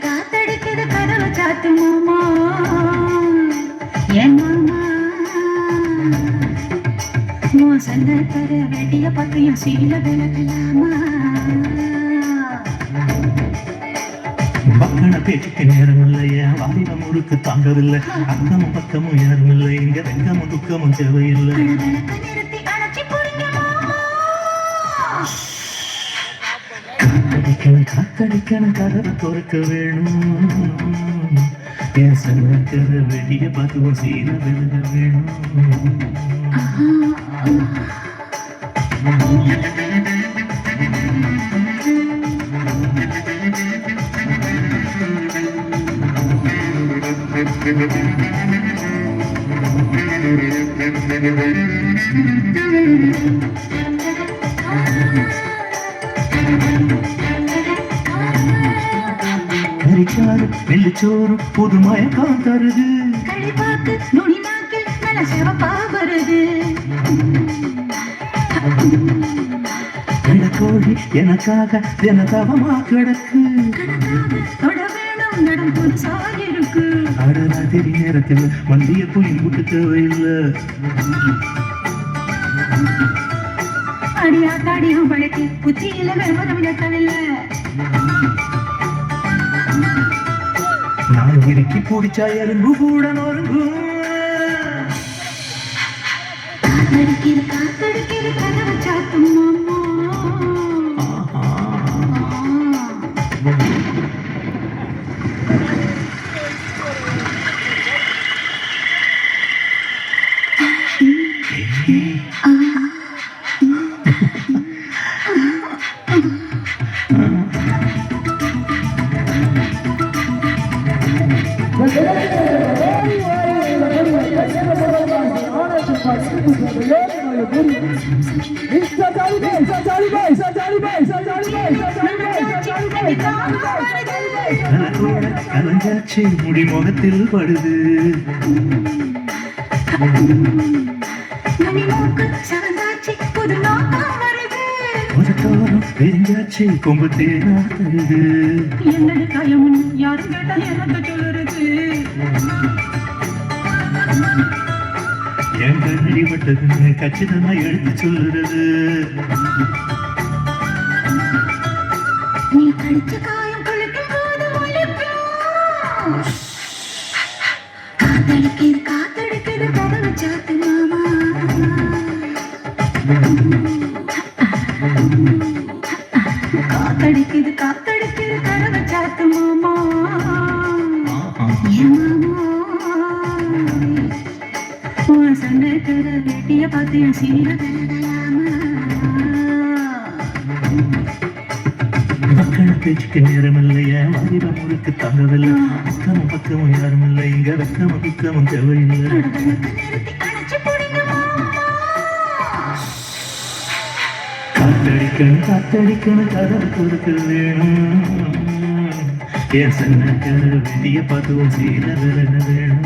காத்தடிக்கிற கதவை சாத்து மாமா என் மாமா மோசல்ல தர வெட்டிய பக்கையும் சீல விளக்கலாமா மக்கள பேச்சுக்கு நேரம் இல்லையா வாலிபம் முறுக்கு தாங்கவில்லை அக்கமும் பக்கமும் யாரும் இல்லை இங்க வெக்கமும் துக்கமும் தேவையில்லை காத்தடிக்கணும் கதவை பொறுக்க வேணும் என் சங்கர வெளிய பார்த்து சீன விலக வேணும் கரிச்சாறு நெல்லுச்சோறு புது மயக்கம் தருது கழிப்பாக்கு நுனி நாக்கில் நல்ல சிவப்பா வருது கோழி எனக்காக தினதவமா கிடக்கு தொட வேணும் நடம் புதுசாயிருக்கு அடராத்திரி நேரத்தில் மந்திய போய் கூட்டு தேவையில்லை அடியா தாடியும் பழக்கி புத்தியில வெறுமதம் எட்டவில்லை நான் இறுக்கி பிடிச்சா எறும்பு கூட நொறுங்கும் காத்தடிக்கிற கதவை சாத்தும் மாமா கலஞ்சாச்சி முடி முகத்தில் படுது தெரிஞ்சாச்சி கொம்பு தேனா தருது என்னது காயம் யாரும் கேட்டால் என்னத்த சொல்லுறது எங்க அடிபட்டதுன்னு கச்சிதமா எடுத்து சொல்லுறது நீ கடிச்ச காயம் குளிக்கும் போது காத்தடிக்கிது காத்தடிக்கிது கதவை சாத்து மாமா காத்தடிக்கிது காத்தடிக்கிது கதவை சாத்து மாமா என் மாமா சண்டைக்கிற வேட்டிய பார்த்து என் சீர விலகலாமா மக்கள பேச்சுக்கு நேரம் இல்லையா வாலிபம் முறுக்கு தாங்கவில்லை அக்கமும் பக்கமும் யாரும் இல்லை இங்க வெக்கமும் துக்கமும் தேவையில்லை காத்தடிக்கணும் காத்தடிக்கணும் கதவை கொடுக்க வேணும் என் சன்னக்கர வெளிய பார்த்துவும் சீர விலக வேணும்